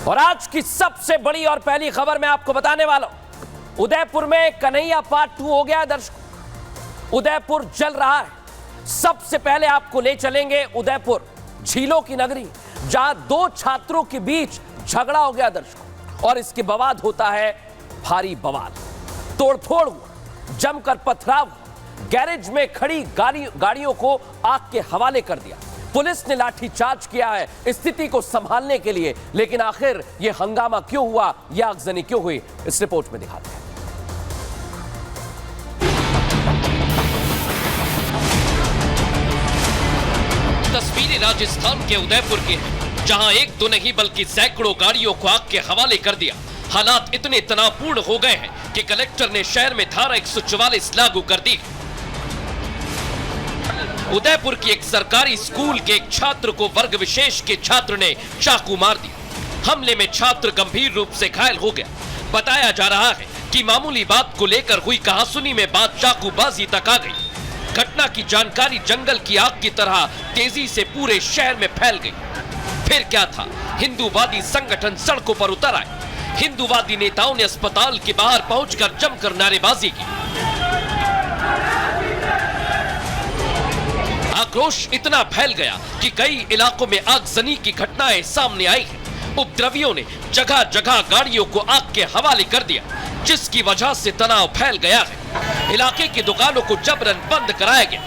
और आज की सबसे बड़ी और पहली खबर मैं आपको बताने वाला हूं। उदयपुर में कन्हैया पार्ट 2 हो गया दर्शकों। उदयपुर जल रहा है। सबसे पहले आपको ले चलेंगे उदयपुर, झीलों की नगरी, जहां दो छात्रों के बीच झगड़ा हो गया दर्शकों, और इसके बाद होता है भारी बवाल। तोड़फोड़ हुआ, जमकर पथराव हुआ, गैरेज में खड़ी गाड़ियों को आग के हवाले कर दिया। पुलिस ने लाठीचार्ज किया है स्थिति को संभालने के लिए, लेकिन आखिर यह हंगामा क्यों हुआ, यह आगजनी क्यों हुई, इस रिपोर्ट में दिखाते हैं। तस्वीरें राजस्थान के उदयपुर की हैं, जहां एक दो नहीं बल्कि सैकड़ों गाड़ियों को आग के हवाले कर दिया। हालात इतने तनावपूर्ण हो गए हैं कि कलेक्टर ने शहर में धारा 144 लागू कर दी। उदयपुर की एक सरकारी स्कूल के एक छात्र को वर्ग विशेष के छात्र ने चाकू मार दिया। हमले में छात्र गंभीर रूप से घायल हो गया। बताया जा रहा है कि मामूली बात को लेकर हुई कहासुनी में बात चाकूबाजी तक आ गई। घटना की जानकारी जंगल की आग की तरह तेजी से पूरे शहर में फैल गई। फिर क्या था, हिंदूवादी संगठन सड़कों पर उतर आए। हिंदूवादी नेताओं ने अस्पताल के बाहर पहुंचकर जमकर नारेबाजी की। आक्रोश इतना फैल गया कि कई इलाकों में आगजनी की घटनाएं सामने आई हैं। उपद्रवियों ने जगह जगह गाड़ियों को आग के हवाले कर दिया, जिसकी वजह से तनाव फैल गया है। इलाके की दुकानों को जबरन बंद कराया गया।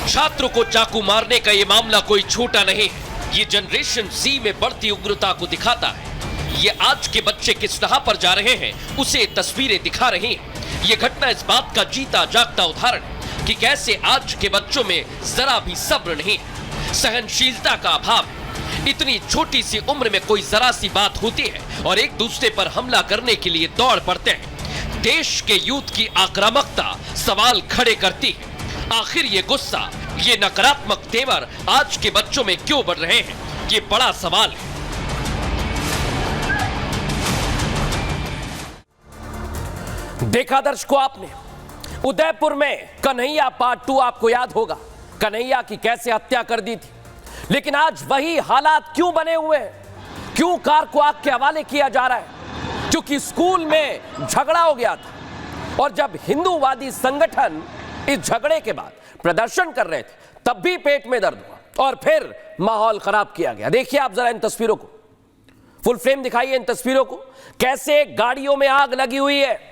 छात्रों को चाकू मारने का यह मामला कोई छोटा नहीं है। ये जनरेशन Z में बढ़ती उग्रता को दिखाता है। ये आज के बच्चे किस राह पर जा रहे हैं, उसे तस्वीरें दिखा रही हैं। ये घटना इस बात का जीता जागता उदाहरण है कि कैसे आज के बच्चों में जरा भी सब्र नहीं है, सहनशीलता का अभाव है। इतनी छोटी सी उम्र में कोई जरा सी बात होती है और एक दूसरे पर हमला करने के लिए दौड़ पड़ते हैं। देश के यूथ की आक्रामकता सवाल खड़े करती है। आखिर ये गुस्सा, ये नकारात्मक तेवर आज के बच्चों में क्यों बढ़ रहे हैं, ये बड़ा सवाल है। देखा दर्शकों आपने, उदयपुर में कन्हैया पार्ट 2 आपको याद होगा, कन्हैया की कैसे हत्या कर दी थी। लेकिन आज वही हालात क्यों बने हुए हैं? क्यों कार को आग के हवाले किया जा रहा है? क्योंकि स्कूल में झगड़ा हो गया था, और जब हिंदूवादी संगठन इस झगड़े के बाद प्रदर्शन कर रहे थे, तब भी पेट में दर्द हुआ और फिर माहौल खराब किया गया। देखिए आप जरा इन तस्वीरों को, फुल फ्रेम दिखाइए इन तस्वीरों को, कैसे गाड़ियों में आग लगी हुई है।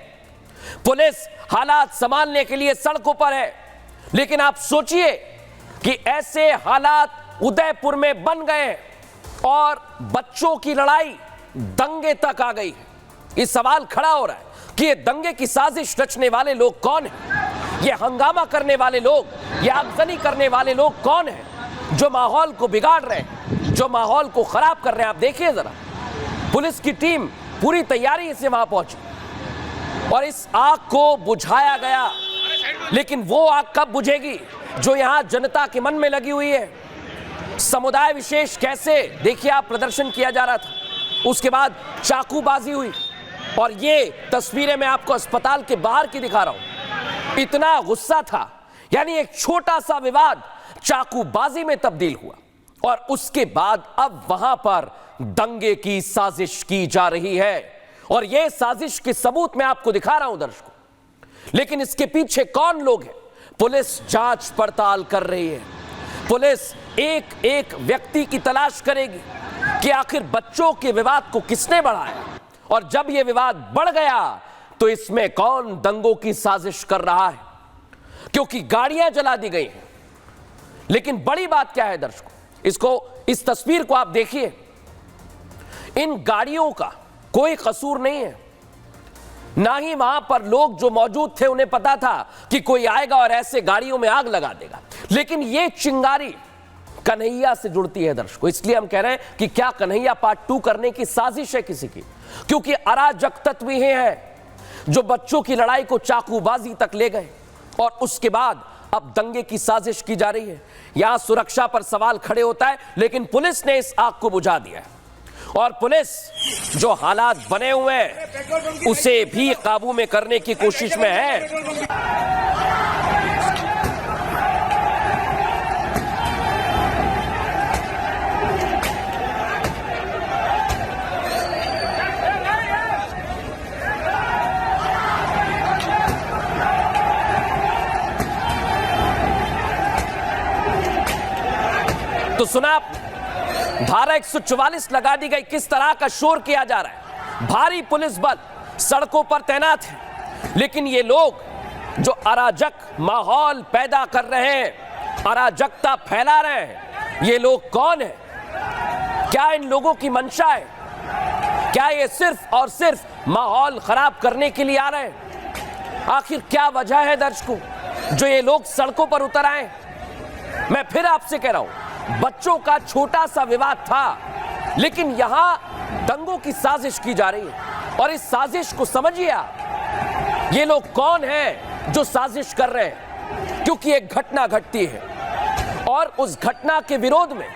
पुलिस हालात संभालने के लिए सड़कों पर है, लेकिन आप सोचिए कि ऐसे हालात उदयपुर में बन गए और बच्चों की लड़ाई दंगे तक आ गई है। ये सवाल खड़ा हो रहा है कि ये दंगे की साजिश रचने वाले लोग कौन हैं? ये हंगामा करने वाले लोग, ये आगजनी करने वाले लोग कौन हैं, जो माहौल को बिगाड़ रहे हैं, जो माहौल को खराब कर रहे हैं? आप देखिए जरा, पुलिस की टीम पूरी तैयारी से वहां पहुंची और इस आग को बुझाया गया। लेकिन वो आग कब बुझेगी जो यहां जनता के मन में लगी हुई है? समुदाय विशेष कैसे, देखिए आप, प्रदर्शन किया जा रहा था, उसके बाद चाकूबाजी हुई, और ये तस्वीरें मैं आपको अस्पताल के बाहर की दिखा रहा हूं। इतना गुस्सा था, यानी एक छोटा सा विवाद चाकूबाजी में तब्दील हुआ, और उसके बाद अब वहां पर दंगे की साजिश की जा रही है। और यह साजिश के सबूत मैं आपको दिखा रहा हूं दर्शकों। लेकिन इसके पीछे कौन लोग हैं? पुलिस जांच पड़ताल कर रही है। पुलिस एक एक व्यक्ति की तलाश करेगी कि आखिर बच्चों के विवाद को किसने बढ़ाया, और जब यह विवाद बढ़ गया तो इसमें कौन दंगों की साजिश कर रहा है, क्योंकि गाड़ियां जला दी गई हैं। लेकिन बड़ी बात क्या है दर्शकों, इस तस्वीर को आप देखिए, इन गाड़ियों का कोई कसूर नहीं है, ना ही वहां पर लोग जो मौजूद थे उन्हें पता था कि कोई आएगा और ऐसे गाड़ियों में आग लगा देगा। लेकिन यह चिंगारी कन्हैया से जुड़ती है दर्शकों, इसलिए हम कह रहे हैं कि क्या कन्हैया पार्ट 2 करने की साजिश है किसी की? क्योंकि अराजक तत्व ही हैं जो बच्चों की लड़ाई को चाकूबाजी तक ले गए, और उसके बाद अब दंगे की साजिश की जा रही है। यहां सुरक्षा पर सवाल खड़े होता है, लेकिन पुलिस ने इस आग को बुझा दिया है, और पुलिस जो हालात बने हुए हैं उसे भी काबू में करने की कोशिश में है। सुना आपने, धारा 144 लगा दी गई। किस तरह का शोर किया जा रहा है, भारी पुलिस बल सड़कों पर तैनात है, लेकिन ये लोग जो अराजक माहौल पैदा कर रहे हैं, अराजकता फैला रहे हैं, ये लोग कौन है? क्या इन लोगों की मंशा है? क्या ये सिर्फ और सिर्फ माहौल खराब करने के लिए आ रहे हैं? आखिर क्या वजह है दर्शकों जो ये लोग सड़कों पर उतर आए? मैं फिर आपसे कह रहा हूं, बच्चों का छोटा सा विवाद था, लेकिन यहां दंगों की साजिश की जा रही है। और इस साजिश को समझिए आप, ये लोग कौन हैं जो साजिश कर रहे हैं? क्योंकि एक घटना घटती है और उस घटना के विरोध में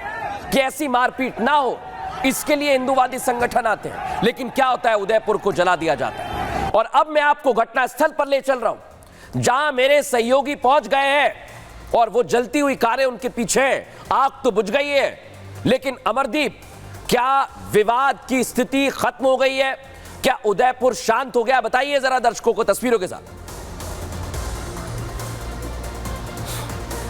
कि ऐसी मारपीट ना हो, इसके लिए हिंदूवादी संगठन आते हैं, लेकिन क्या होता है, उदयपुर को जला दिया जाता है। और अब मैं आपको घटनास्थल पर ले चल रहा हूं, जहां मेरे सहयोगी पहुंच गए हैं और वो जलती हुई कारें उनके पीछे, आग तो बुझ गई है, लेकिन अमरदीप, क्या विवाद की स्थिति खत्म हो गई है? क्या उदयपुर शांत हो गया? बताइए जरा दर्शकों को तस्वीरों के साथ।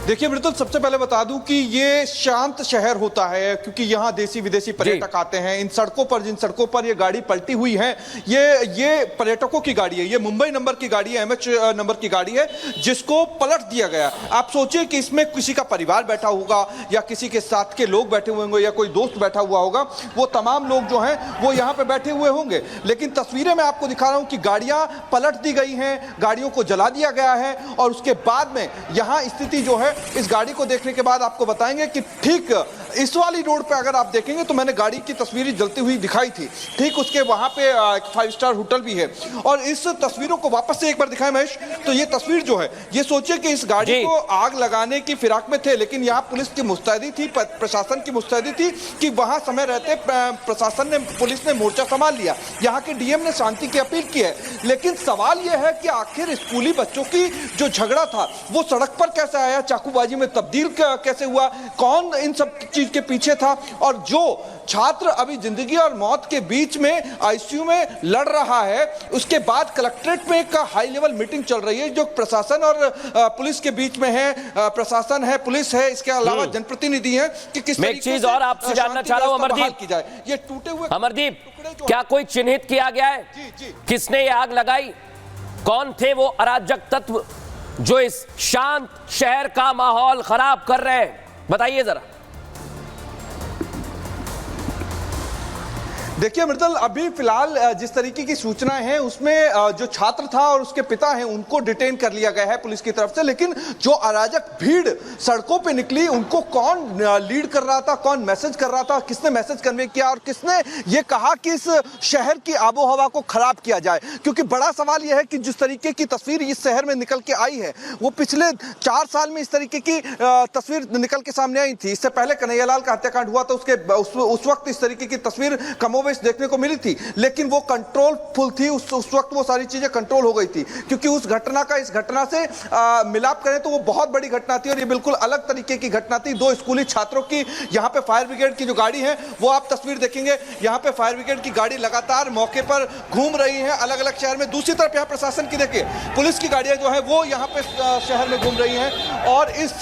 देखिए मृदुल, सबसे पहले बता दूं कि ये शांत शहर होता है क्योंकि यहाँ देसी विदेशी पर्यटक आते हैं। इन सड़कों पर, जिन सड़कों पर ये गाड़ी पलटी हुई है, ये पर्यटकों की गाड़ी है। ये मुंबई नंबर की गाड़ी है, MH नंबर की गाड़ी है, जिसको पलट दिया गया। आप सोचिए कि इसमें किसी का परिवार बैठा होगा या किसी के साथ के लोग बैठे हुए होंगे या कोई दोस्त बैठा हुआ होगा, वो तमाम लोग जो हैं वो यहाँ पे बैठे हुए होंगे। लेकिन तस्वीरें मैं आपको दिखा रहा हूँ कि गाड़ियाँ पलट दी गई हैं, गाड़ियों को जला दिया गया है। और उसके बाद में यहाँ स्थिति जो है, इस गाड़ी को देखने के बाद आपको बताएंगे कि ठीक इस वाली रोड पे अगर आप देखेंगे तो मैंने गाड़ी की तस्वीरें जलती हुई दिखाई थी, ठीक उसके वहां पे एक 5 स्टार होटल भी है। और इस तस्वीरों को वापस से एक बार दिखाएं महेश, तो ये तस्वीर जो है, ये सोचिए कि इस गाड़ी को आग लगाने की फिराक में थे, लेकिन यहाँ पुलिस की मुस्तैदी थी, प्रशासन की मुस्तैदी थी कि वहां समय रहते प्रशासन ने, पुलिस ने मोर्चा संभाल लिया। यहाँ के DM ने शांति की अपील की है। लेकिन सवाल यह है कि आखिर स्कूली बच्चों की जो झगड़ा था वो सड़क पर कैसे आया, चाकूबाजी में तब्दील कैसे हुआ, कौन इन सब चीज के पीछे था? और जो छात्र अभी जिंदगी और मौत के बीच में ICU में लड़ रहा है, उसके बाद कलेक्ट्रेट में एक हाई लेवल मीटिंग चल रही है जो प्रशासन और पुलिस के बीच में है। प्रशासन है, पुलिस है, इसके अलावा जनप्रतिनिधि हैं कि किस तरीके से चीज और आपसे जानना चाह रहा हूं अमरदीप की जाए। ये टूटे हुए अमरदीप, क्या कोई चिन्हित किया गया है? जी। किसने ये आग लगाई? कौन थे वो अराजक तत्व जो इस शांत शहर का माहौल खराब कर रहे हैं? बताइए जरा। देखिए मृदुल, अभी फिलहाल जिस तरीके की सूचनाएं हैं उसमें जो छात्र था और उसके पिता हैं उनको डिटेन कर लिया गया है पुलिस की तरफ से। लेकिन जो अराजक भीड़ सड़कों पे निकली, उनको कौन लीड कर रहा था, कौन मैसेज कर रहा था, किसने मैसेज कन्वे किया और किसने ये कहा कि इस शहर की आबो हवा को खराब किया जाए? क्योंकि बड़ा सवाल यह है कि जिस तरीके की तस्वीर इस शहर में निकल के आई है, वो पिछले 4 साल में इस तरीके की तस्वीर निकल के सामने आई थी। इससे पहले कन्हैयालाल का हत्याकांड हुआ था, उस वक्त इस तरीके की तस्वीर कमोबेश देखने को मिली थी, लेकिन वो कंट्रोलफुल थी। उस वक्त वो सारी चीजें कंट्रोल हो गई थी, क्योंकि उस घटना का इस घटना से मिलाप करें तो वो बहुत बड़ी घटना थी और ये बिल्कुल अलग तरीके की घटना थी। 2 स्कूली छात्रों की, यहाँ पे फायर ब्रिगेड की जो गाड़ी है वो आप तस्वीर देखेंगे, यहाँ पे फायर ब्रिगेड की गाड़ी लगातार मौके पर घूम रही है अलग अलग शहर में। दूसरी तरफ यहाँ प्रशासन की देखिए, पुलिस की गाड़ियां जो है वो यहाँ पे शहर में घूम रही हैं और इस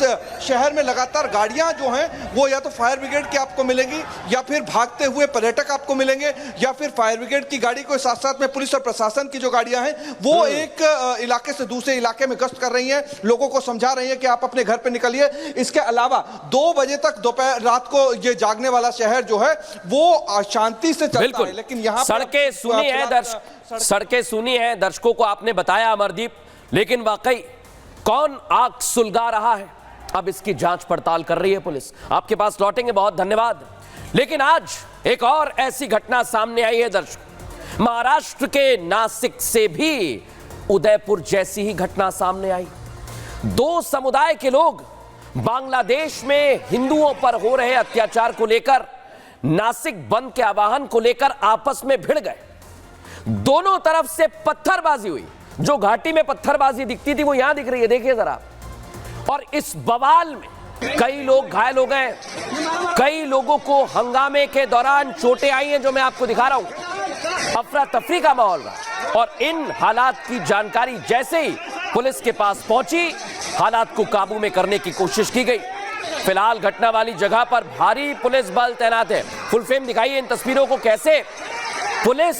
शहर में लगातार गाड़ियां जो हैं वो या तो फायर ब्रिगेड की आपको मिलेंगी या फिर भागते हुए पर्यटक आपको मिलेंगे या फिर फायर ब्रिगेड की गाड़ी को साथ साथ में पुलिस और प्रशासन की जो गाड़ियां हैं वो एक इलाके से दूसरे इलाके में गश्त कर रही हैं, लोगों को समझा रही हैं कि आप अपने घर पे निकलिए। इसके अलावा 2 बजे तक दोपहर रात को ये जागने वाला शहर जो है वो शांति से चलता है। लेकिन यहाँ सड़कें सुनी है, सड़कें सुनी है, दर्शकों को आपने बताया अमरदीप, लेकिन वाकई कौन आग सुलगा रहा है, अब इसकी जांच पड़ताल कर रही है पुलिस। आपके पास लौटेंगे, बहुत धन्यवाद। लेकिन आज एक और ऐसी घटना सामने आई है दर्शक, महाराष्ट्र के नासिक से भी उदयपुर जैसी ही घटना सामने आई। 2 समुदाय के लोग बांग्लादेश में हिंदुओं पर हो रहे अत्याचार को लेकर, नासिक बंद के आह्वान को लेकर आपस में भिड़ गए। दोनों तरफ से पत्थरबाजी हुई। जो घाटी में पत्थरबाजी दिखती थी वो यहां दिख रही है, देखिए जरा। और इस बवाल में कई लोग घायल हो गए, कई लोगों को हंगामे के दौरान चोटें आई हैं, जो मैं आपको दिखा रहा हूं। अफरा तफरी का माहौल रहा और इन हालात की जानकारी जैसे ही पुलिस के पास पहुंची, हालात को काबू में करने की कोशिश की गई। फिलहाल घटना वाली जगह पर भारी पुलिस बल तैनात है। फुल फ्रेम दिखाइए इन तस्वीरों को, कैसे पुलिस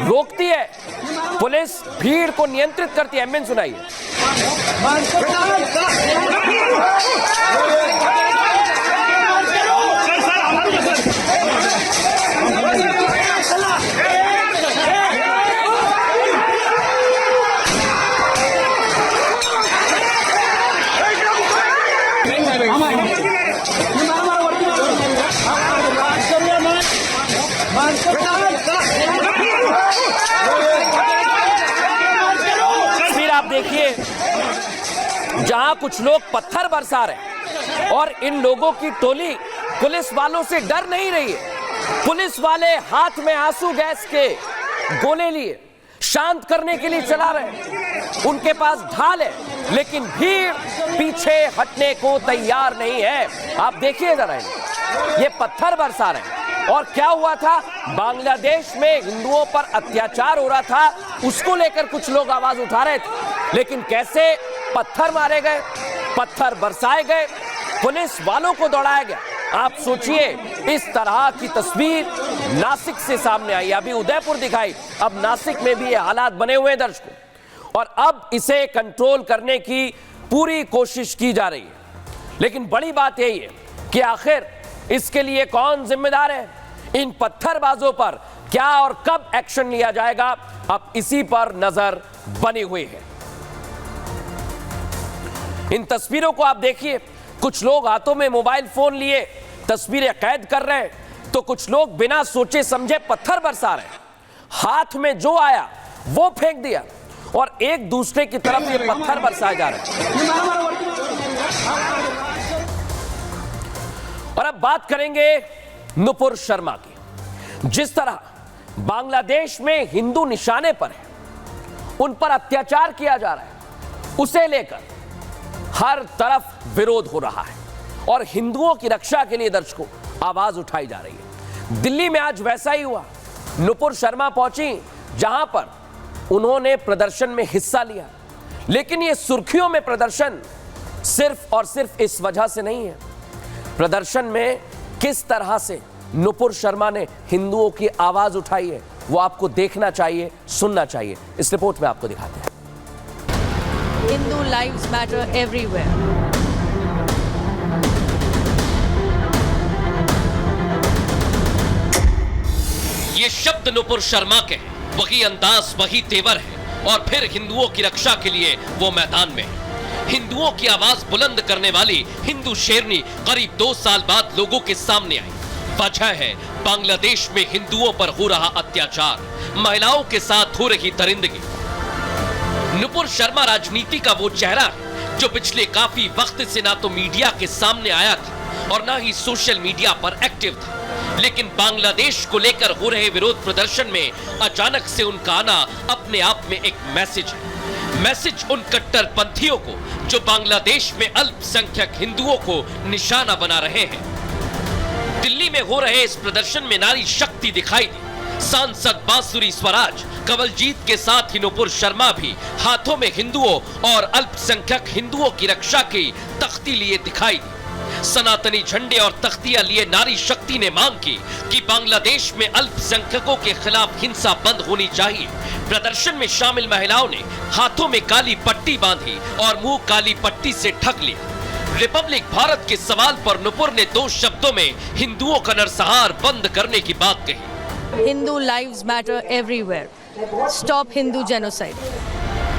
रोकती है, पुलिस भीड़ को नियंत्रित करती है। एमएन सुनाइए। फिर आप देखिए जहां कुछ लोग पत्थर बरसा रहे हैं और इन लोगों की टोली पुलिस वालों से डर नहीं रही है। पुलिस वाले हाथ में आंसू गैस के गोले लिए शांत करने के लिए चला रहे हैं। उनके पास ढाल है, लेकिन भीड़ पीछे हटने को तैयार नहीं है। आप देखिए जरा, ये पत्थर बरसा रहे हैं। और क्या हुआ था, बांग्लादेश में हिंदुओं पर अत्याचार हो रहा था, उसको लेकर कुछ लोग आवाज उठा रहे थे, लेकिन कैसे पत्थर मारे गए, पत्थर बरसाए गए, पुलिस वालों को दौड़ाया गया। आप सोचिए, इस तरह की तस्वीर नासिक से सामने आई। अभी उदयपुर दिखाई, अब नासिक में भी ये हालात बने हुए हैं दर्शकों, और अब इसे कंट्रोल करने की पूरी कोशिश की जा रही है। लेकिन बड़ी बात यही है कि आखिर इसके लिए कौन जिम्मेदार है, इन पत्थरबाजों पर क्या और कब एक्शन लिया जाएगा, अब इसी पर नजर बनी हुई है। इन तस्वीरों को आप देखिए, कुछ लोग हाथों में मोबाइल फोन लिए तस्वीरें कैद कर रहे हैं, तो कुछ लोग बिना सोचे समझे पत्थर बरसा रहे हैं। हाथ में जो आया वो फेंक दिया और एक दूसरे की तरफ ये पत्थर बरसाए जा रहे हैं। और अब बात करेंगे नुपुर शर्मा की। जिस तरह बांग्लादेश में हिंदू निशाने पर है, उन पर अत्याचार किया जा रहा है, उसे लेकर हर तरफ विरोध हो रहा है और हिंदुओं की रक्षा के लिए दर्शकों आवाज उठाई जा रही है। दिल्ली में आज वैसा ही हुआ। नुपुर शर्मा पहुंची जहां पर उन्होंने प्रदर्शन में हिस्सा लिया, लेकिन यह सुर्खियों में प्रदर्शन सिर्फ और सिर्फ इस वजह से नहीं है। प्रदर्शन में किस तरह से नुपुर शर्मा ने हिंदुओं की आवाज उठाई है, वो आपको देखना चाहिए, सुनना चाहिए। इस रिपोर्ट में आपको दिखाते हैं। Hindu lives matter everywhere. ये शब्द नुपुर शर्मा के हैं, वही अंदाज, वही तेवर है, और फिर हिंदुओं की रक्षा के लिए वो मैदान में है। हिंदुओं की आवाज बुलंद करने वाली हिंदू शेरनी करीब 2 साल बाद लोगों के सामने आई। वजह है बांग्लादेश में हिंदुओं पर हो रहा अत्याचार, महिलाओं के साथ हो रही दरिंदगी। नुपुर शर्मा राजनीति का वो चेहरा है जो पिछले काफी वक्त से ना तो मीडिया के सामने आया था और ना ही सोशल मीडिया पर एक्टिव था, लेकिन बांग्लादेश को लेकर हो रहे विरोध प्रदर्शन में अचानक से उनका आना अपने आप में एक मैसेज है। मैसेज उन कट्टरपंथियों को जो बांग्लादेश में अल्पसंख्यक हिंदुओं को निशाना बना रहे हैं। दिल्ली में हो रहे इस प्रदर्शन में नारी शक्ति दिखाई दी। सांसद बांसुरी स्वराज कवलजीत के साथ ही नुपुर शर्मा भी हाथों में हिंदुओं और अल्पसंख्यक हिंदुओं की रक्षा की तख्ती लिए दिखाई दी। सनातनी झंडे और तख्तियां लिए नारी शक्ति ने मांग की कि बांग्लादेश में अल्पसंख्यकों के खिलाफ हिंसा बंद होनी चाहिए। प्रदर्शन में शामिल महिलाओं ने हाथों में काली पट्टी बांधी और मुंह काली पट्टी से ढक लिया। रिपब्लिक भारत के सवाल पर नुपुर ने 2 शब्दों में हिंदुओं का नरसंहार बंद करने की बात कही। Hindu lives matter everywhere. Stop Hindu genocide.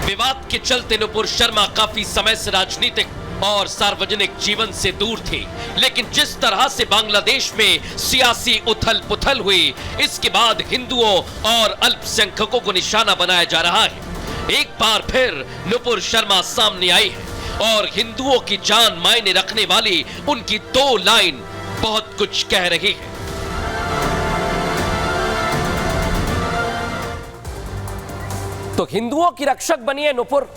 विवाद के चलते नुपुर शर्मा काफी समय से राजनीतिक और सार्वजनिक जीवन से दूर थी, लेकिन जिस तरह से बांग्लादेश में सियासी उथल पुथल हुई, इसके बाद हिंदुओं और अल्पसंख्यकों को निशाना बनाया जा रहा है। एक बार फिर नुपुर शर्मा सामने आई है और हिंदुओं की जान मायने रखने वाली उनकी 2 लाइन बहुत कुछ कह रही है। तो हिंदुओं की रक्षक बनी है नुपुर।